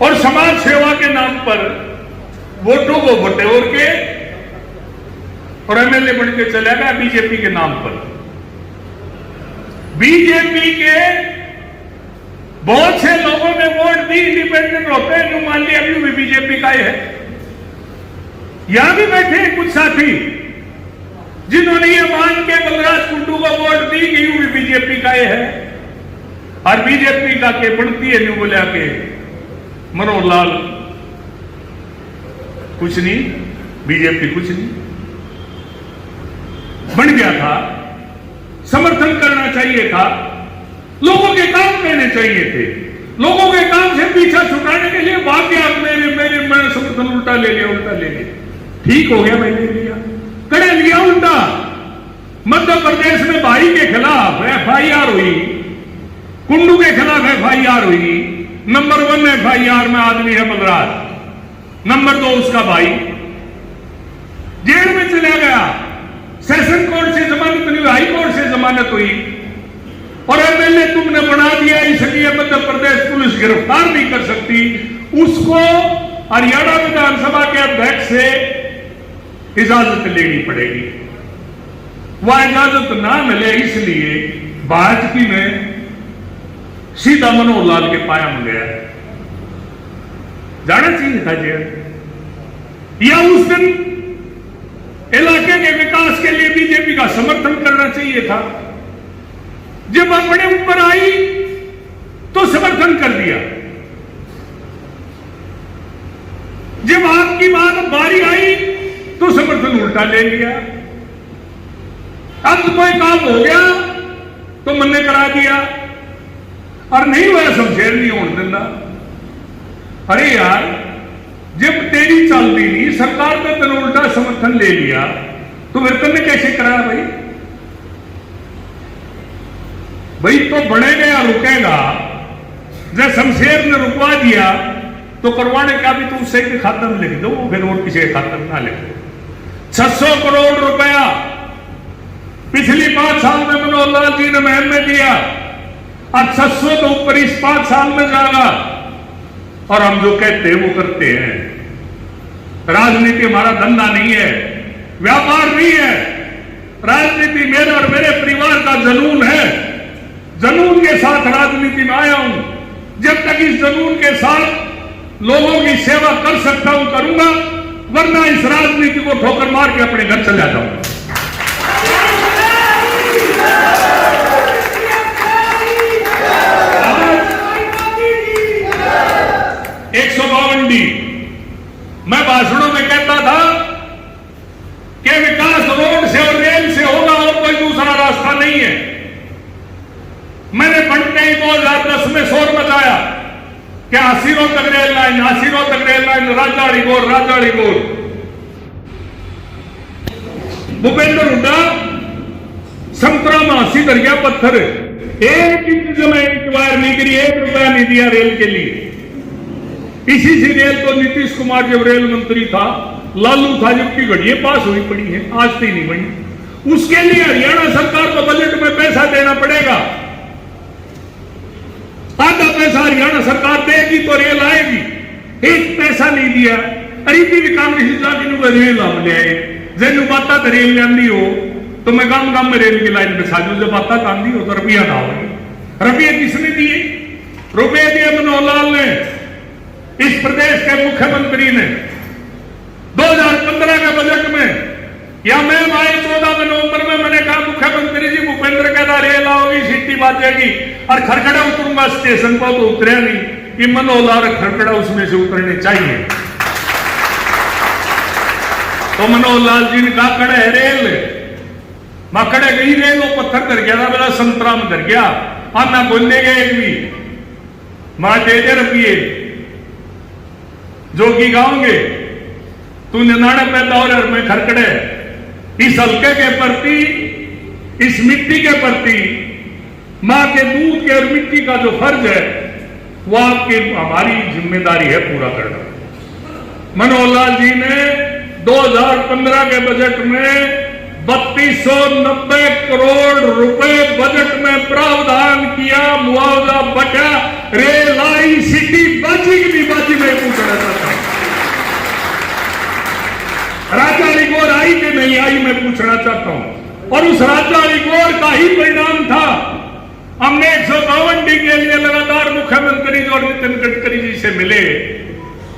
और समाज सेवा के नाम पर वोटों को बटोर के और एमएलए बन के चला गया बीजेपी के नाम पर। बीजेपी के बहुत से लोगों ने वोट दी, इंडिपेंडेंट होते हैं, मान लिया अभी भी बीजेपी का ही है। यहां भी बैठे हैं कुछ साथी जिन्होंने ये मान के बलराज कुंडू को वोट दी कि यूं भी बीजेपी का ही है, और बीजेपी का के बढ़ती है न्यू बोलिया के मनोहर लाल कुछ नहीं, बीजेपी कुछ नहीं बन गया था। समर्थन करना चाहिए था, लोगों के काम करने चाहिए थे, लोगों के काम से पीछा छुटाने के लिए वाकई मैंने समर्थन उल्टा ले लिया। ठीक हो गया, मैंने लिया, करे लिया उल्टा। मध्य प्रदेश में भाई के खिलाफ एफआईआर हुई, कुंडू के खिलाफ एफआईआर हुई। नंबर 1 एफआईआर में आदमी है बलराज, नंबर 2 उसका भाई जेल में चला गया। सेशन कोर्ट से जमानत नहीं, हाई कोर्ट से जमानत हुई, और एमएलए तुमने बना दिया, इसलिए मध्य प्रदेश पुलिस गिरफ्तार नहीं कर सकती। उसको हरियाणा विधानसभा के अध्यक्ष से इजाजत लेनी पड़ेगी। वह इजाजत ना मिले इसलिए भाजपा में सीधा मनोहर लाल के पाया में गया। जाना चाहिए था जेल, या उस दिन इलाके के विकास के लिए बीजेपी का समर्थन करना चाहिए था। जब अपने ऊपर आई तो समर्थन कर दिया, जब आपकी बात बारी आई तो समर्थन उल्टा ले लिया। अब कोई काम हो गया तो मन ने करा दिया, और नहीं हुआ शमशेर नहीं होने देना। अरे यार, जब तेरी चलती नहीं, सरकार ने तेरे उल्टा समर्थन ले लिया, तो फिर तुमने कैसे कराया भाई तो बढ़ेगा या रुकेगा? जब शमशेर ने रुकवा दिया तो करवाने का भी तो उससे के खाते में लिख दो, फिर और किसी के खाते में ना लिखो। 600 करोड़ रुपया पिछली 5 साल में मनोहर लाल जी ने महल में दिया, और 600 तो ऊपर इस 5 साल में जाएगा। और हम जो कहते हैं वो करते हैं। राजनीति हमारा धंधा नहीं है, व्यापार नहीं है। राजनीति मेरा और मेरे परिवार का जुनून है। जुनून के साथ राजनीति में आया हूं। जब तक इस जुनून के साथ लोगों की सेवा कर सकता हूं करूंगा, वरना इस राजनीति को ठोकर मार के अपने घर चला जाऊंगा। 152 डी मैं भाषणों में कहता था कि विकास रोड से और रेल से होगा, और कोई दूसरा रास्ता नहीं है। मैंने बनते ही 2010 में शोर मचाया कि आसीरों तक रेल लाइन, राजाड़ी गोर। भूपेंद्र हुड्डा संतरा में हंसी दर गया पत्थर, 1 इंच जमीन वायर नहीं गिरी, 1 रुपया नहीं दिया रेल के लिए। इसी से रेल तो नीतीश कुमार जब रेल मंत्री था, लालू था जबकि घड़ियां पास हुई पड़ी है, आज तक नहीं बनी। उसके लिए हरियाणा सरकार को बजट में पैसा देना पड़ेगा। आधा पैसा हरियाणा सरकार देगी तो रेल आएगी, 1 पैसा नहीं दिया। अरे भी कांग्रेस जाके रेल हम ले आए, जैन बाता तो रेल आंदी हो तो मैं गांव में रेल की लाइन पे साजू, जब बाता आंदी हो तो रुपया ना हो। रुपये किसने दिए? रुपये दिए मनोहर लाल ने, इस प्रदेश के मुख्यमंत्री ने। 2015 के बजट में, या मैं आए 14 नवंबर में, मैंने कहा मुख्यमंत्री जी भूपेंद्र कहता रेल आओगी, सीटी बाजेगी, और खरखड़ा उतरूंगा स्टेशन पर, तो उतरे नहीं। कि मनोहर लाल खरखड़ा उसमें से उतरने चाहिए। तो मनोहर लाल जी ने कहा खड़े है रेल, मैं खड़े गई रेल, वो पत्थर कर गया था, मेरा संतरा में कर गया, आना बोलने गए एक भी मां दे रुपये जो की गाओगे, तू निनाने पैदा हो रहा, मैं खरखड़े। इस हल्के के प्रति, इस मिट्टी के प्रति, मां के दूध के और मिट्टी का जो फर्ज है, वो आपकी हमारी जिम्मेदारी है पूरा करना। मनोहर लाल जी ने 2015 के बजट में 3290 करोड़ रुपए बजट में प्रावधान किया, मुआवजा बचा, रेल आई, सिटी बची कि नहीं बची? चाहता हूं। और उस राजधानी गोर का ही परिणाम था, हमने 152 के लिए लगातार मुख्यमंत्री और नितिन गडकरी जी से मिले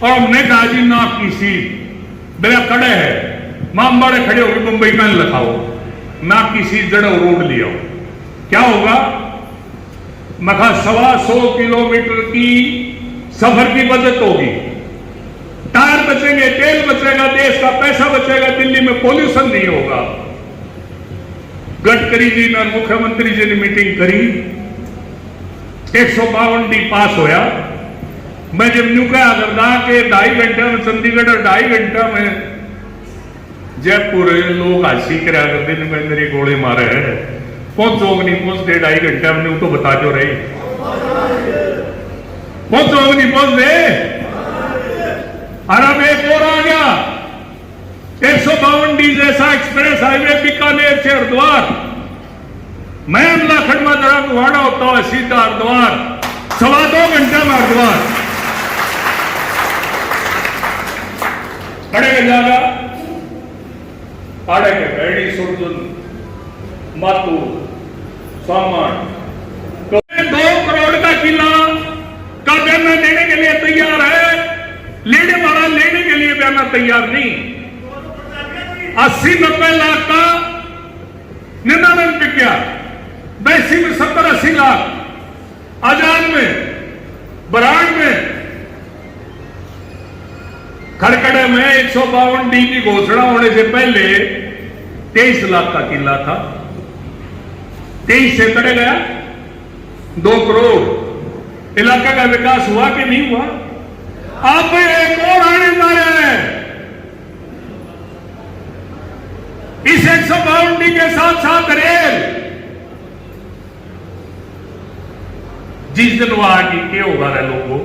और हमने कहा जी ना की सीट मेरा कड़े है, माम बड़े खड़े होकर मुंबई में लिखाओ, ना की सीट जड़ो रोड लिया, क्या होगा? मखा 125 किलोमीटर की सफर की बचत होगी, टायर बचेंगे, तेल बचेगा, देश का पैसा बचेगा, दिल्ली में पॉल्यूशन नहीं होगा। गडकरी जी ने मुख्यमंत्री जी ने मीटिंग करी, 152 पास होया। मैं जब न्यू कहा करदा के 2.5 घंटे में चंडीगढ़ और 2.5 घंटा में जयपुर, लोग हासी करा करते हैं मैं मेरे गोले मारे है, पहुंचोगे नहीं पहुंचते 2.5 घंटे में, तो बता जो रही पहुंचोगे नहीं पहुंचते। और अब एक और आ गया 152 जैसा एक्सप्रेस हाईवे बीकानेर से हरिद्वार, मैं खंडवा जरा गुवाड़ा होता है सीधा हरिद्वार, 2.25 घंटे में हरिद्वार खड़े जागा आड़े के बैड़ी सुरजुन मातू सामान। तो 2 करोड़ का किला का बयाना देने के लिए तैयार है, लेने वाला लेने के लिए बयाना तैयार नहीं। 80-90 लाख का निर्माण बिक गया, बैसी में 70-80 लाख, आजाद में, बराड़ में, खड़खड़े में 152 की घोषणा होने से पहले 23 लाख का किला था, 23 से बढ़ गया 2 करोड़। इलाका का विकास हुआ कि नहीं हुआ? अब एक और आने जा रहे हैं, इस 152 के साथ साथ रेल। जिस दिन वहां की क्या होगा रहे लोगों,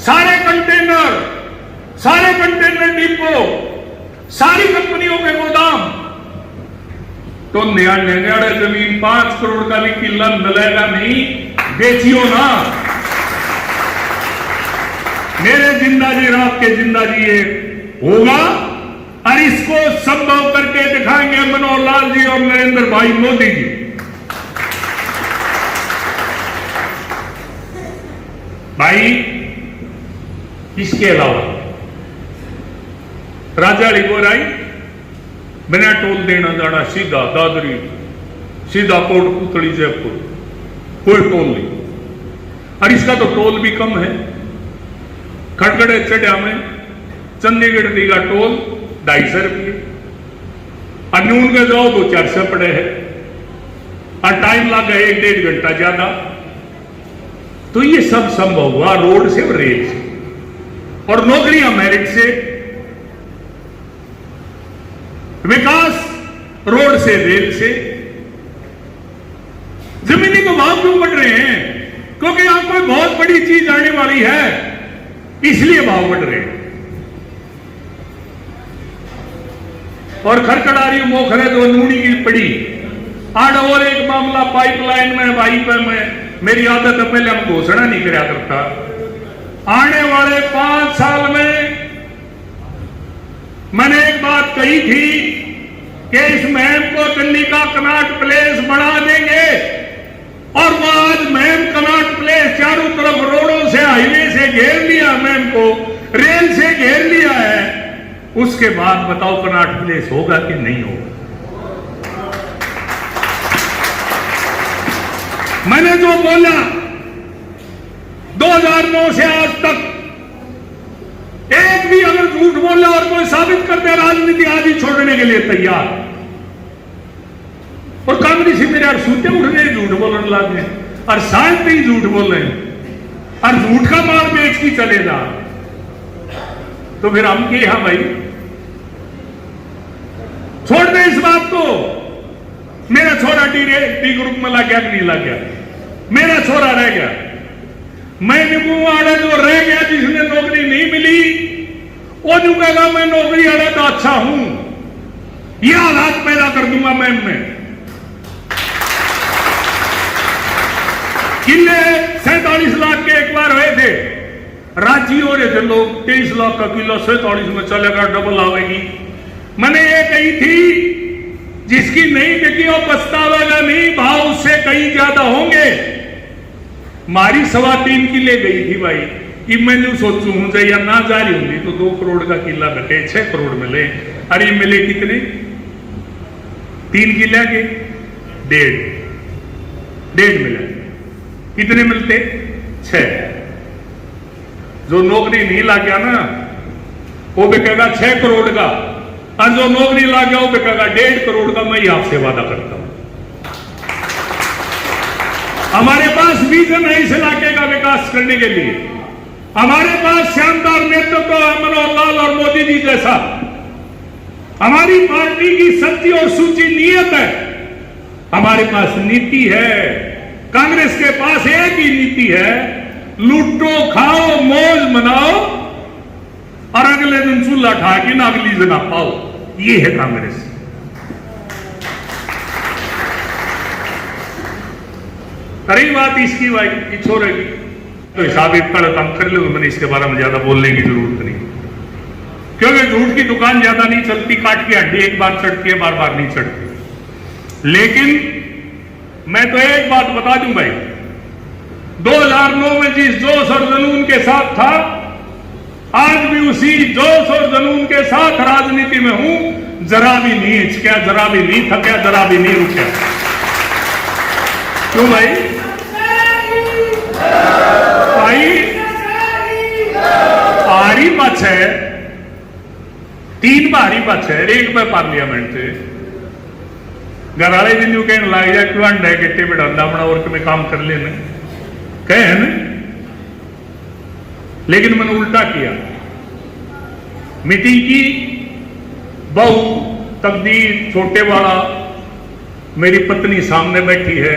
सारे कंटेनर डिपो, सारी कंपनियों के गोदाम, तो न्याड़े जमीन 5 करोड़ का भी किला मिलेगा नहीं, बेचियो ना। मेरे जिंदा जी रात के जिंदा जी ये होगा और इसको संभव करके दिखाएंगे मनोहर लाल जी और नरेंद्र भाई मोदी जी। भाई इसके अलावा राजाड़ी गोराई बिना टोल देना जाना, सीधा दादरी, सीधा कोटपुतली जयपुर, कोई टोल नहीं। और इसका तो टोल भी कम है, खड़खड़े चढ़िया में चंडीगढ़ दी का टोल 250 रुपये, और नून के जाओ 200-400 पड़े हैं, और टाइम लग गया 1-1.5 घंटा ज्यादा। तो ये सब संभव हुआ रोड से और रेल से, और नौकरियां मेरिट से, विकास रोड से रेल से। जमीनी के भाव क्यों बढ़ रहे हैं? क्योंकि यहां कोई बहुत बड़ी चीज आने वाली है, इसलिए भाव बढ़ रहे हैं। और खड़खड़ारी मोखरे दो नूनी की पड़ी आड़। और एक मामला पाइपलाइन में, भाई पे मैं मेरी आदत है पहले हम घोषणा नहीं कराया करता। आने वाले 5 साल में मैंने एक बात कही थी कि इस महम को दिल्ली का कनॉट प्लेस बना देंगे, और वो आज महम कनॉट प्लेस चारों तरफ रोडों से, हाईवे से घेर लिया, महम को रेल से घेर लिया है। उसके बाद बताओ कनॉट प्लेस होगा कि नहीं होगा? मैंने जो बोला 2009 से आज तक एक भी अगर झूठ बोला और कोई साबित कर दे, राजनीति आज ही छोड़ने के लिए तैयार। और कांग्रेस ही मेरे यार सूते उठ गए, झूठ बोलने लगे, और शायद ही झूठ बोल रहे हैं, और झूठ का माल बेच की चलेगा। तो फिर हम के यहां भाई छोड़ दे इस बात को। मेरा छोरा डी ग्रुप में लग गया कि नहीं लग गया? मेरा छोरा रह गया, मैं निबू वाला जो रह गया जिसने नौकरी नहीं मिली, वो जो कहेगा मैं नौकरी वाला तो अच्छा हूं, यह हालात पैदा कर दूंगा मैं में। किले 47 लाख के एक बार हुए थे, राजी हो रहे थे लोग, 23 लाख का किला 47 में चलेगा, डबल आवेगी। मैंने ये कही थी जिसकी नहीं बिकी वो पछतावेगा नहीं, भाव उससे कहीं ज्यादा होंगे। मारी 3.25 किले गई थी भाई, कि मैं जो सोचू हूं या ना जा रही होंगी तो 2 करोड़ का किला बटे 6 करोड़ मिले। अरे मिले कितने? 3 किले के 1.5 मिले। कितने मिलते? 6। जो नौकरी नहीं लग गया ना वो बिकेगा 6 करोड़ का, और जो नौकरी लग गया वो बिकेगा 1.5 करोड़ का। मैं आपसे वादा करता हूं। हमारे पास विजन है इस इलाके का विकास करने के लिए। हमारे पास शानदार नेतृत्व है मनोहर लाल और मोदी जी जैसा। हमारी पार्टी की सच्ची और सूची नीयत है। हमारे पास नीति है। कांग्रेस के पास एक ही नीति है, लूटो खाओ मौज मनाओ और अगले दिन चूल्हा ठा के ना अगली जना पाओ। ये है कांग्रेस। रही बात इसकी भाई छोरे की, तो हिसाब इतना काम कर लो, मैंने इसके बारे में ज्यादा बोलने की जरूरत नहीं, क्योंकि झूठ की दुकान ज्यादा नहीं चलती। काट की हड्डी एक बार चढ़ती है, बार बार नहीं चढ़ती। लेकिन मैं तो एक बात बता दूं भाई, 2009 में जिस जोश और जुनून के साथ था, आज भी उसी जोश और जुनून के साथ राजनीति में हूं। जरा भी नहीं हिचकिया, जरा भी नहीं थका, जरा भी नहीं रुका। क्यों भाई? भारी पक्ष है, 3 भारी पक्ष है, एक में पार्लियामेंट से घर वाले दिन जो कहने लग जाए क्यों अंडा है गिट्टे में डालना अपना और मैं काम कर लेना कहे है ना। लेकिन मैंने उल्टा किया। मीटिंग की, बहू तकदीर छोटे वाला मेरी पत्नी सामने बैठी है।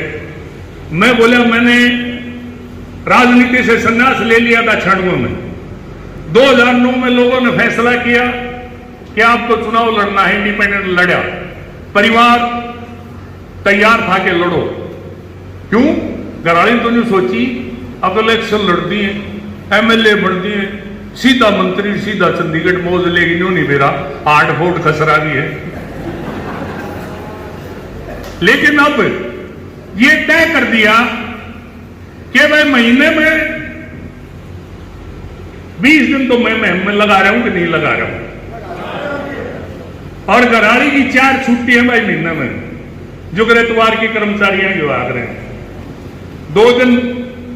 मैं बोला मैंने राजनीति से संन्यास ले लिया था क्षणों में। 2009 में लोगों ने फैसला किया कि आपको चुनाव लड़ना है, इंडिपेंडेंट लड़ा, परिवार तैयार था कि लड़ो। क्यों? घराली तो नहीं सोची, अब इलेक्शन लड़ती है, एमएलए बढ़ती है, सीधा मंत्री सीधा चंडीगढ़ मौज लेगी, न्यों नहीं मेरा 8 वोट खसरा भी है। लेकिन अब ये तय कर दिया कि भाई महीने में 20 दिन तो मैं लगा रहा हूं कि नहीं लगा रहा हूं। और घराड़ी की 4 छुट्टी है भाई महीने में, जो गृहत्वार के कर्मचारियों जो आ रहे हैं। 2 दिन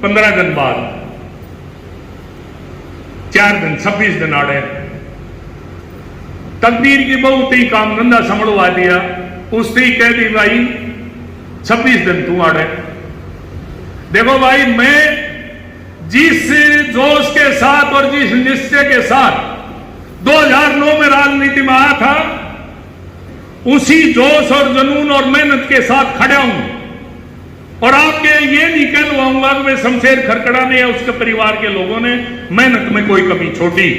15 दिन बाद, 4 दिन 26 दिन आड़े। तकदीर की बहुत ही काम धंधा संभलवा दिया, उससे ही कह दी भाई 26 दिन तू आड़े। देखो भाई, मैं जिस जोश के साथ और जिस निश्चय के साथ 2009 में राजनीति में आया था, उसी जोश और जुनून और मेहनत के साथ खड़ा हूं। और आपके ये नहीं कहलवाऊंगा कि मैं शमशेर खरकड़ा ने या उसके परिवार के लोगों ने मेहनत में कोई कमी छोड़ी।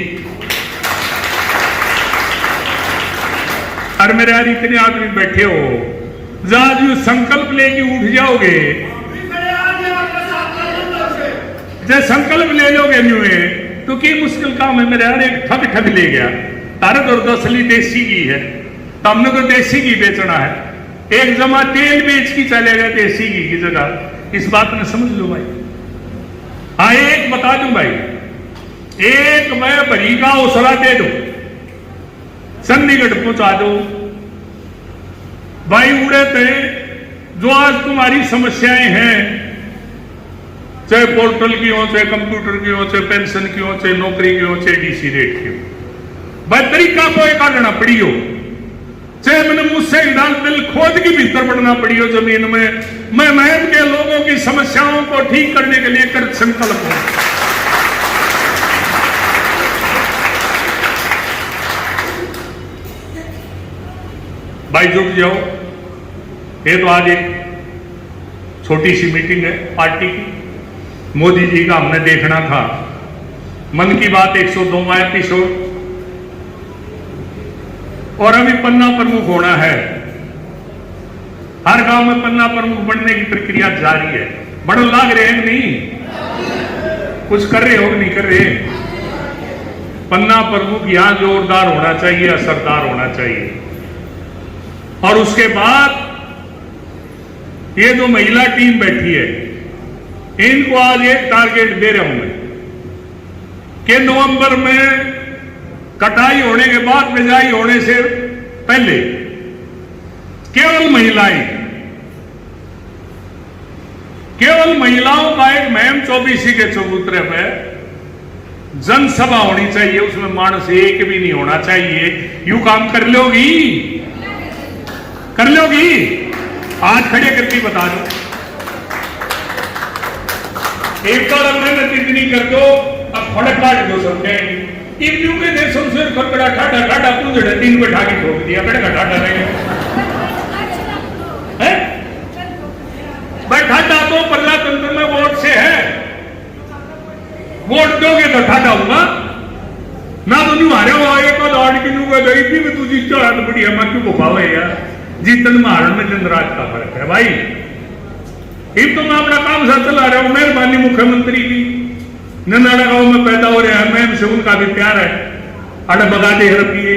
और मेरे यार इतने आदमी बैठे हो, जहां जो संकल्प लेके उठ जाओगे, जब संकल्प ले लोगे न्यूए तो की मुश्किल काम है मेरे यार। एक ठग ले गया, तारद और दसली देसी घी है, तो हमने तो देसी घी बेचना है। एक जमा तेल बेच की चलेगा देसी घी की जगह। इस बात में समझ लो भाई। हाँ, एक बता दूं भाई, एक मैं भरी का ओसला दे दो, चंडीगढ़ पहुंचा दो भाई। उड़े थे जो आज तुम्हारी समस्याएं हैं, चाहे पोर्टल की हो, चाहे कंप्यूटर की हो, चाहे पेंशन की हो, चाहे नौकरी की हो, चाहे डीसी रेट की हो, भाई तरीका कोई काटना पड़ी हो, चाहे मैंने मुझसे इधर दिल खोद के भीतर पड़ना पड़ी हो जमीन में, मैं महम के लोगों की समस्याओं को ठीक करने के लिए कर संकल्प हूं। भाई जुट जाओ। ये तो आज एक छोटी सी मीटिंग है पार्टी की, मोदी जी का हमने देखना था। मन की बात 102वां एपिसोड, और अभी पन्ना प्रमुख होना है। हर गांव में पन्ना प्रमुख बनने की प्रक्रिया जारी है। बड़ा लाग रहे हैं नहीं, कुछ कर रहे हो नहीं कर रहे। पन्ना प्रमुख यहां जोरदार होना चाहिए, असरदार होना चाहिए। और उसके बाद ये जो महिला टीम बैठी है, इनको आज एक टारगेट दे रहा हूं मैं कि नवंबर में कटाई होने के बाद बिजाई होने से पहले केवल महिलाओं का एक महम 24 के चबूतरे पे जनसभा होनी चाहिए, उसमें मानस एक भी नहीं होना चाहिए। यू काम कर लोगी? आज खड़े करके बता दो। एक बार हमने इतनी कर दो, अब फड़क काट दो सबके। इब्नू के देशों से खड़खड़ा ठाठा ठाठा पूंजड़ा 3 बैठा के ठोक दिया, खड़का ठाठा रहेगा ठाठा तो प्रजातंत्र में वोट से है, वोट दोगे तो ठाठा होगा ना। तो नहीं हारे हो एक दौड़ की नू गई भी तू जीतो है तो बढ़िया, मैं क्यों बुखावे यार, जीतन में हारन में दिन रात का फर्क है भाई। तो मैं अपना काम साथ चला रहा हूं। मेहरबानी मुख्यमंत्री की, नंदाड़ा गांव में पैदा हो रहा है, मैं से उनका भी प्यार है, अरे बगा दे रखिए।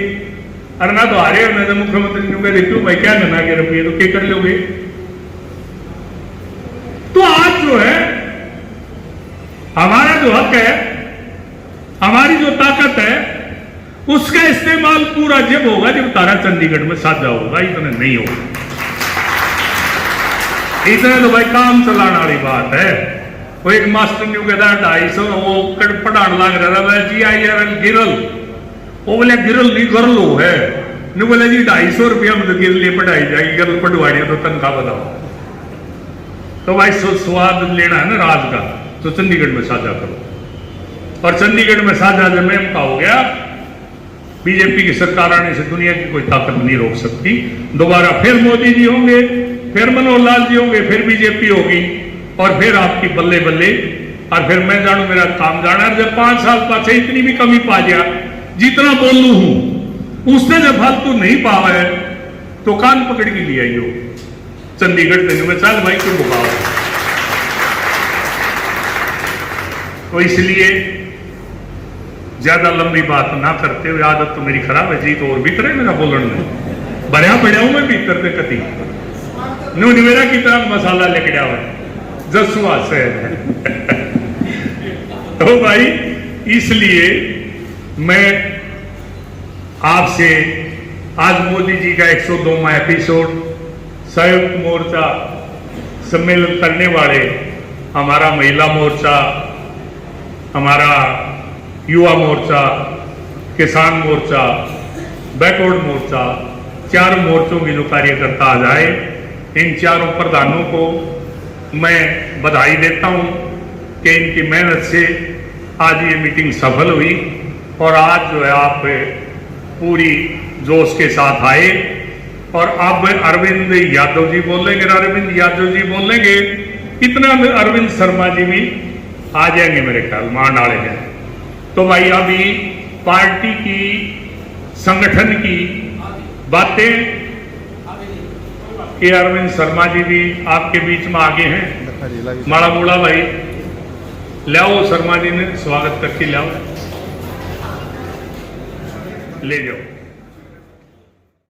अरे ना तो हारे ना तो मुख्यमंत्री ने कह देखियो भाई क्या नना के रखिए तो क्या कर लोगे। तो आज जो है हमारा जो हक है, हमारी जो ताकत है, उसका इस्तेमाल पूरा जब होगा जब तारा चंडीगढ़ में साझा होगा, इतना नहीं होगा। इतना तो भाई काम चलाने वाली बात है। वो एक मास्टर ने कहता 250 वो पढ़ाने लग रहा था GIRL गिरल, वो बोले गिरल नहीं कर लो है, नहीं बोले जी 250 रुपया में तो गिरल पढ़ाई जाएगी, गिरल पढ़वाड़ी तो तनख्वाह बताओ। तो भाई स्वाद लेना है ना राज का, तो चंडीगढ़ में साझा करो। और चंडीगढ़ में साझा जब मैम का हो गया, बीजेपी की सरकार आने से दुनिया की कोई ताकत नहीं रोक सकती। दोबारा फिर मोदी जी होंगे, फिर मनोहर लाल जी होंगे, फिर बीजेपी होगी और फिर आपकी बल्ले बल्ले। और फिर मैं जानू मेरा काम जाना, जब 5 साल पाछे इतनी भी कमी पा गया, जितना बोलू हूं उसने जब फालतू नहीं पावा है तो कान पकड़ के लिया यो चंडीगढ़ तेन में चल भाई क्यों बुखाओ। तो इसलिए ज्यादा लंबी बात ना करते हुए, आदत तो मेरी खराब है जी, तो और भीतर है मेरा बोलने में, भरया पड़ा हूं मैं भीतर से कति नो मेरा की तरह मसाला लेके हुआ जसुआ से तो भाई इसलिए मैं आपसे आज मोदी जी का 102वां एपिसोड, संयुक्त मोर्चा सम्मेलन करने वाले हमारा महिला मोर्चा, हमारा युवा मोर्चा, किसान मोर्चा, बैकवर्ड मोर्चा, 4 मोर्चों के जो कार्यकर्ता आ जाए, इन 4 प्रधानों को मैं बधाई देता हूं कि इनकी मेहनत से आज ये मीटिंग सफल हुई। और आज जो है आप पूरी जोश के साथ आए। और अब अरविंद यादव जी बोलेंगे, अरविंद यादव जी बोलेंगे, इतना अरविंद शर्मा जी भी आ जाएंगे मेरे ख्याल, मान डाले हैं। तो भाई अभी पार्टी की संगठन की बातें कि अरविंद शर्मा जी भी आपके बीच में आगे हैं, माड़ा मोड़ा भाई लाओ, शर्मा जी ने स्वागत करके लाओ, ले जाओ।